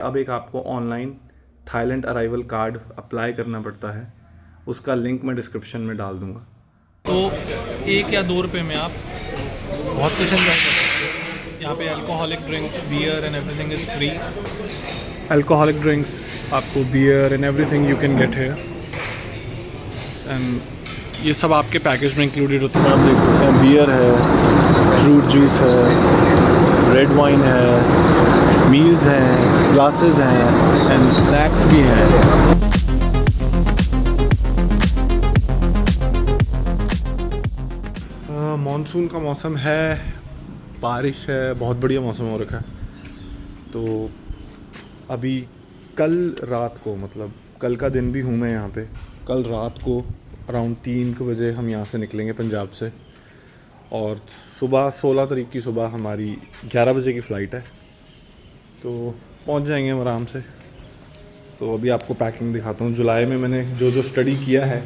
अब एक आपको online Thailand arrival card apply करना पड़ता है, उसका लिंक मैं डिस्क्रिप्शन में डाल दूँगा। तो 1 या 2 रुपये में आप बहुत कुछ एंजॉय कर सकते हो। यहाँ पे alcoholic drinks, beer and everything is free. Alcoholic drinks आपको beer and everything you can get here, and ये सब आपके पैकेज में इंक्लूडेड होता है। आप देख सकते हैं बियर है, फ्रूट जूस है, रेड वाइन है, मील्स हैं, ग्लासेस हैं एंड स्नैक्स भी हैं। मॉनसून का मौसम है, बारिश है, बहुत बढ़िया मौसम हो रखा है। तो अभी कल रात को, मतलब कल का दिन भी हूँ मैं यहाँ पे। कल रात को अराउंड 3 बजे हम यहाँ से निकलेंगे पंजाब से, और सुबह 16 तारीख की सुबह हमारी 11 बजे की फ़्लाइट है, तो पहुँच जाएंगे हम आराम से। तो अभी आपको पैकिंग दिखाता हूँ। जुलाई में मैंने जो जो स्टडी किया है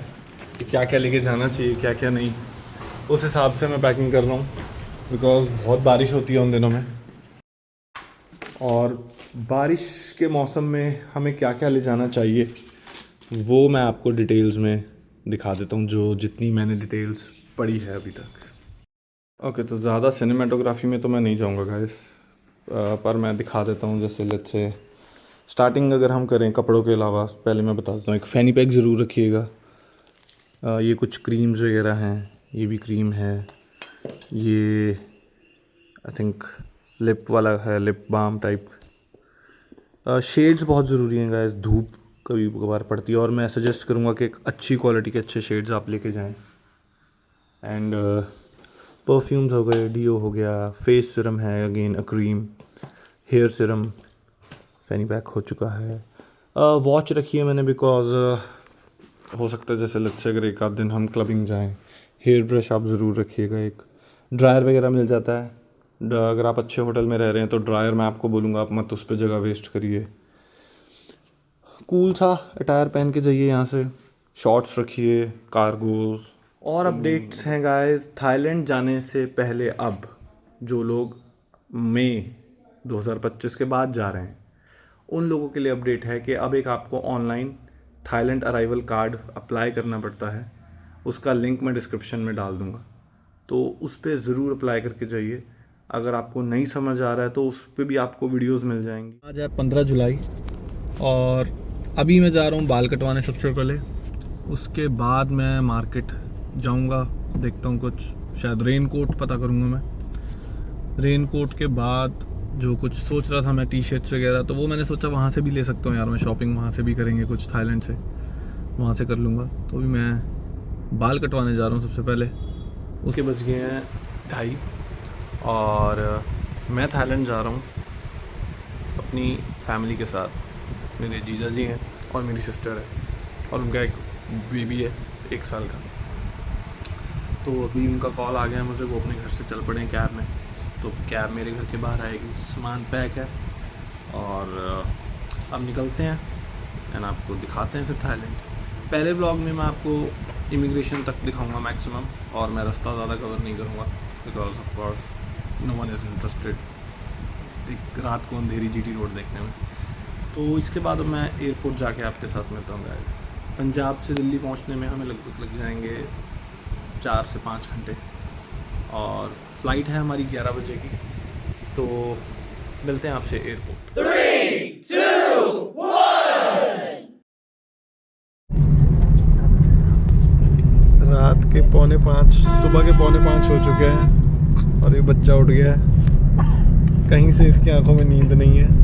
कि क्या क्या लेके जाना चाहिए, क्या क्या नहीं, उस हिसाब से मैं पैकिंग कर रहा हूँ, बिकॉज़ बहुत बारिश होती है उन दिनों में। और बारिश के मौसम में हमें क्या क्या ले जाना चाहिए वो मैं आपको डिटेल्स में दिखा देता हूँ, जो जितनी मैंने डिटेल्स पढ़ी है अभी तक। ओके, तो ज़्यादा सिनेमेटोग्राफी में तो मैं नहीं जाऊँगा गाइस, पर मैं दिखा देता हूँ। जैसे लेट्स से स्टार्टिंग अगर हम करें कपड़ों के अलावा, पहले मैं बता देता हूँ, एक फैनी पैक ज़रूर रखिएगा। ये कुछ क्रीम्स वगैरह हैं, ये भी क्रीम है, ये आई थिंक लिप वाला है, लिप बाम टाइप। शेड्स बहुत ज़रूरी हैं गाइस, धूप कभी कभार पड़ती है, और मैं सजेस्ट करूँगा कि एक अच्छी क्वालिटी के अच्छे शेड्स आप लेके जाएं। एंड परफ्यूम्स हो गए, डीओ हो गया, फेस सिरम है, again a cream, hair serum, fanny pack हो चुका है। वॉच रखी है मैंने, बिकॉज हो सकता है जैसे लेट्स से अगर एक आध दिन हम क्लबिंग जाएं। हेयर ब्रश आप ज़रूर रखिएगा, एक ड्रायर वगैरह मिल जाता है। अगर आप अच्छे होटल में रह रहे हैं तो ड्रायर मैं आपको बोलूँगा आप मत उस पर जगह वेस्ट करिए। कूल सा अटायर पहन के जाइए यहाँ से, शॉर्ट्स रखिए, कार्गोज। और अपडेट्स हैं गाइस थाईलैंड जाने से पहले। अब जो लोग मई 2025 के बाद जा रहे हैं उन लोगों के लिए अपडेट है कि अब एक आपको online Thailand arrival card apply करना पड़ता है, उसका लिंक मैं डिस्क्रिप्शन में डाल दूँगा, तो उस पर ज़रूर अप्लाई करके जाइए। अगर आपको नहीं समझ आ रहा है तो उस पर भी आपको वीडियोस मिल जाएंगी। आज है 15 जुलाई और अभी मैं जा रहा हूँ बाल कटवाने सबसे पहले। उसके बाद मैं मार्केट जाऊँगा, देखता हूँ कुछ, शायद रेन कोट पता करूँगा मैं। रेन कोट के बाद जो कुछ सोच रहा था मैं, टी शर्ट्स वगैरह, तो वो मैंने सोचा वहाँ से भी ले सकता हूँ यार मैं, शॉपिंग वहाँ से भी करेंगे कुछ, थाईलैंड से वहाँ से कर लूँगा। तो अभी मैं बाल कटवाने जा रहा हूँ सबसे पहले। उसके बज गए हैं 2:30 और मैं थाईलैंड जा रहा हूँ अपनी फैमिली के साथ। मेरे जीजा जी हैं और मेरी सिस्टर है और उनका एक बेबी है 1 साल का। तो अभी उनका कॉल आ गया है मुझे, वो अपने घर से चल पड़े हैं कैब में, तो कैब मेरे घर के बाहर आएगी, सामान पैक है और अब निकलते हैं एंड आपको दिखाते हैं फिर थाईलैंड। पहले व्लॉग में मैं आपको इमिग्रेशन तक दिखाऊंगा मैक्सिमम, और मैं रास्ता ज़्यादा कवर नहीं करूँगा, because of course no one is interested एक रात को अंधेरी जीटी रोड देखने में। तो इसके बाद मैं एयरपोर्ट जाके आपके साथ मिलता हूँ गाइस। पंजाब से दिल्ली पहुँचने में हमें लगभग लग जाएंगे 4 से 5 घंटे, और फ़्लाइट है हमारी 11 बजे की। तो मिलते हैं आपसे एयरपोर्ट। 3, 2, 1। रात के 4:45, सुबह के 4:45 हो चुके हैं और ये बच्चा उठ गया है। कहीं से इसकी आंखों में नींद नहीं है।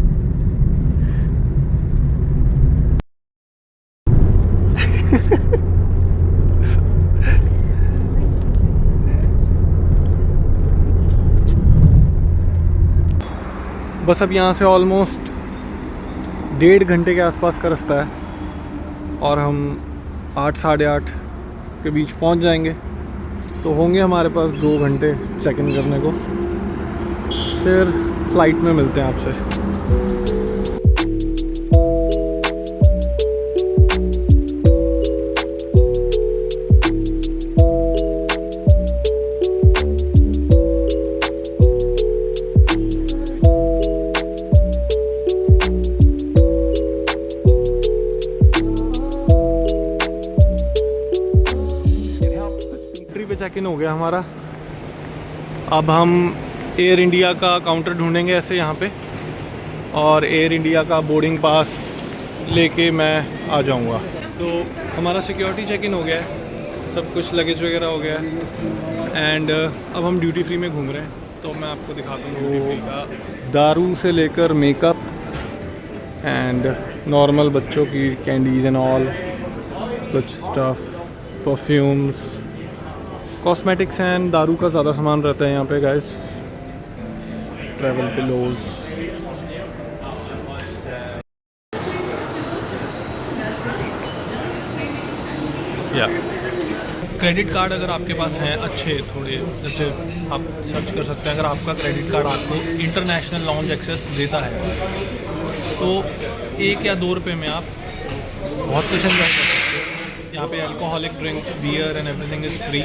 बस अब यहाँ से ऑलमोस्ट 1.5 घंटे के आसपास का रास्ता है और हम 8 साढ़े 8 के बीच पहुँच जाएंगे। तो होंगे हमारे पास 2 घंटे चेक इन करने को, फिर फ़्लाइट में मिलते हैं आपसे। चेक इन हो गया हमारा। अब हम एयर इंडिया का काउंटर ढूंढेंगे ऐसे यहाँ पे, और एयर इंडिया का बोर्डिंग पास लेके मैं आ जाऊँगा। तो हमारा सिक्योरिटी चेक इन हो गया है, सब कुछ लगेज वगैरह हो गया है, एंड अब हम ड्यूटी फ्री में घूम रहे हैं। तो मैं आपको दिखाता हूँ ड्यूटी फ्री का, दारू से लेकर मेकअप एंड नॉर्मल बच्चों की कैंडीज़ एंड ऑल, कुछ स्टफ, परफ्यूम्स, कॉस्मेटिक्स एंड दारू का ज़्यादा सामान रहता है यहाँ पे गाइस। ट्रैवल पिलोज, या क्रेडिट कार्ड अगर आपके पास हैं अच्छे थोड़े, जैसे आप सर्च कर सकते हैं, अगर आपका क्रेडिट कार्ड आपको इंटरनेशनल लॉन्ज एक्सेस देता है तो 1 या 2 रुपये में आप बहुत कुछ एंजॉय कर सकते हैं। यहाँ पे alcoholic drink, beer and everything is free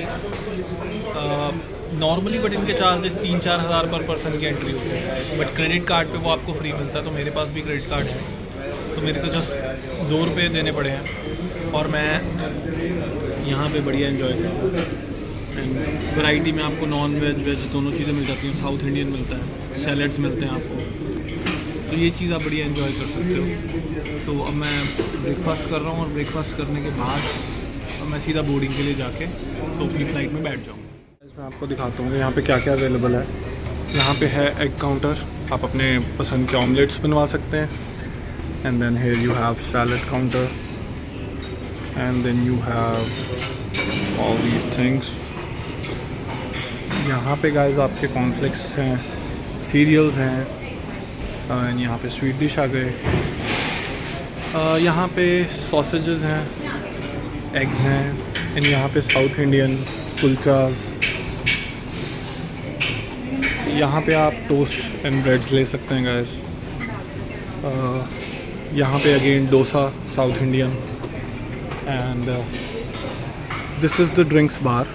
normally, but इनके चार्जेस 3-4 हज़ार पर पर्सन की एंट्री होती है, बट क्रेडिट कार्ड पे वो आपको फ्री मिलता है। तो मेरे पास भी क्रेडिट कार्ड है, तो मेरे को जस्ट 2 रुपये देने पड़े हैं और मैं यहाँ पे बढ़िया एंजॉय कर रहा हूँ। एंड वैरायटी में आपको नॉन वेज वेज दोनों चीज़ें मिल जाती हैं, साउथ इंडियन मिलता है, सैलड्स मिलते हैं आपको, तो ये चीज़ आप बढ़िया एंजॉय कर सकते हो। तो अब मैं ब्रेकफास्ट कर रहा हूँ और ब्रेकफास्ट करने के बाद अब मैं सीधा बोर्डिंग के लिए जाके तो अपनी फ़्लाइट में बैठ जाऊँगा। मैं आपको दिखाता हूँ कि यहाँ पे क्या क्या अवेलेबल है। यहाँ पे है एग काउंटर, आप अपने पसंद के ऑमलेट्स बनवा सकते हैं, and then here you have salad counter, and then you have all these things। यहाँ पे गाइस आपके कॉर्नफ्लेक्स हैं, सीरियल्स हैं, एंड यहाँ पे स्वीट डिश आ गए। यहाँ पे सॉसेजेस हैं, एग्स हैं, एंड यहाँ पे साउथ इंडियन कुलचास। यहाँ पे आप टोस्ट एंड ब्रेड्स ले सकते हैं गाइस। यहाँ पे again dosa south Indian, and this is the drinks bar.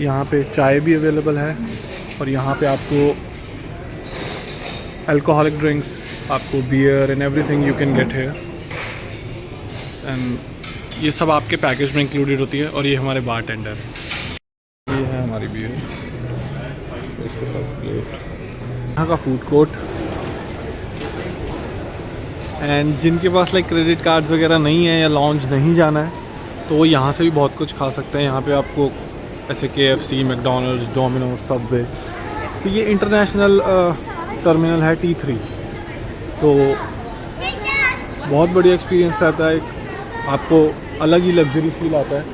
यहाँ पे चाय भी अवेलेबल है, और यहाँ पे आपको अल्कोहलिक ड्रिंक्स, आपको beer and everything you can get here, and ये सब आपके पैकेज में इंक्लूडेड होती है। और ये हमारे बार टेंडर, ये है हमारी बियर, इसके साथ प्लेट। यहाँ का फूड कोर्ट, एंड जिनके पास लाइक क्रेडिट कार्ड्स वगैरह नहीं है या लॉन्च नहीं जाना है तो वो यहाँ से भी बहुत कुछ खा सकते हैं। यहाँ पे आपको ऐसे KFC, मैकडोनल्ड्स, डोमिनोज, सबवे, तो ये इंटरनेशनल टर्मिनल है T3, तो बहुत बढ़िया एक्सपीरियंस रहता है, आपको अलग ही लग्जरी फील आता है।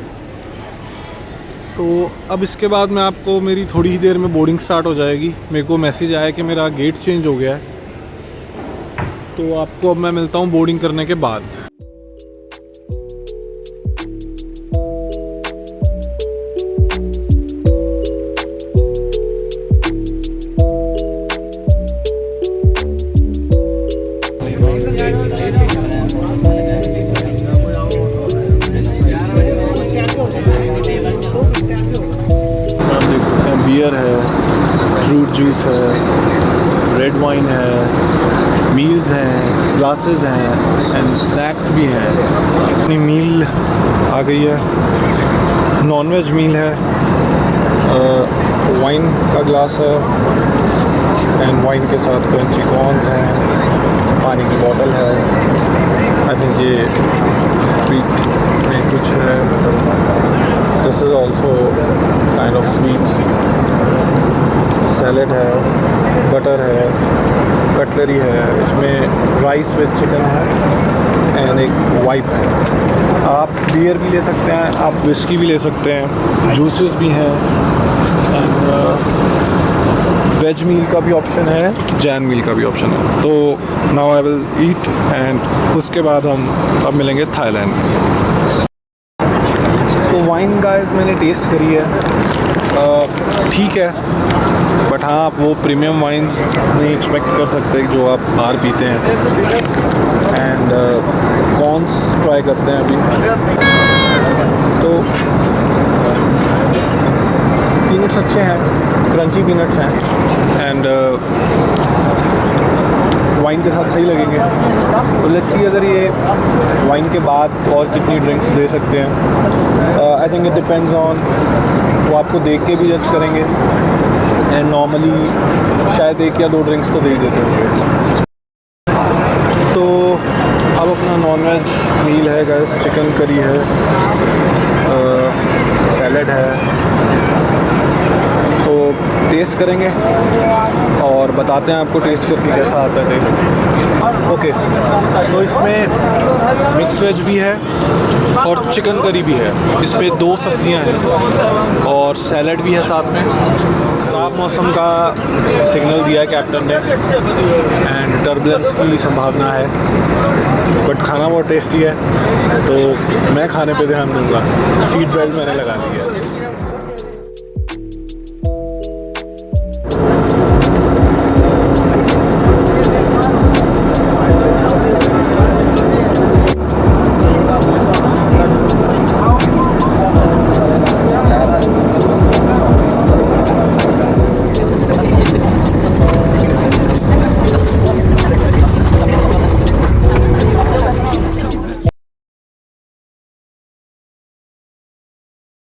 तो अब इसके बाद मैं आपको, मेरी थोड़ी ही देर में बोर्डिंग स्टार्ट हो जाएगी, मेरे को मैसेज आया कि मेरा गेट चेंज हो गया है, तो आपको अब मैं मिलता हूँ बोर्डिंग करने के बाद। आप देख सकते हैं बियर है, फ्रूट जूस है, रेड वाइन है, मील्स हैं, ग्लासेस हैं, एंड स्नैक्स भी हैं। अपनी मील आ गई है, नॉन वेज मील है, वाइन का ग्लास है, एंड वाइन के साथ क्रंची कॉर्न्स हैं, पानी की बोतल है, आई थिंक ये स्वीट में कुछ है, this is also kind of sweets, salad है, बटर है, कटलरी है, इसमें राइस विद चिकन है, एंड एक वाइप है। आप बियर भी ले सकते हैं, आप विस्की भी ले सकते हैं, जूसेस भी हैं, एंड वेज मील का भी ऑप्शन है, जैन मील का भी ऑप्शन है। तो now I will eat, and उसके बाद हम अब मिलेंगे थाईलैंड। तो वाइन गाइस मैंने टेस्ट करी है, ठीक है, बट हाँ आप वो प्रीमियम वाइन्स नहीं एक्सपेक्ट कर सकते जो आप बाहर पीते हैं। एंड कॉर्न्स ट्राई करते हैं अभी, तो पीनट्स अच्छे हैं, क्रंची पीनट्स हैं, एंड वाइन के साथ सही लगेंगे। तो लेट्स सी अगर ये वाइन के बाद और कितनी ड्रिंक्स दे सकते हैं। I think it depends on, वो आपको देख के भी जज करेंगे, एंड नॉर्मली शायद 1 या 2 ड्रिंक्स तो दे ही देते होंगे। तो अब अपना नॉन वेज मील है गाइस, चिकन करी है, सैलड है, तो टेस्ट करेंगे और बताते हैं आपको टेस्ट करके कैसा आता है टेस्ट। ओके, तो इसमें मिक्स वेज भी है और चिकन करी भी है, इसमें 2 सब्जियां हैं और सैलड भी है साथ में। ख़राब मौसम का सिग्नल दिया है कैप्टन ने एंड टर्बुलेंस की संभावना है, बट खाना बहुत टेस्टी है तो मैं खाने पे ध्यान दूंगा। सीट बेल्ट मैंने लगा ली है।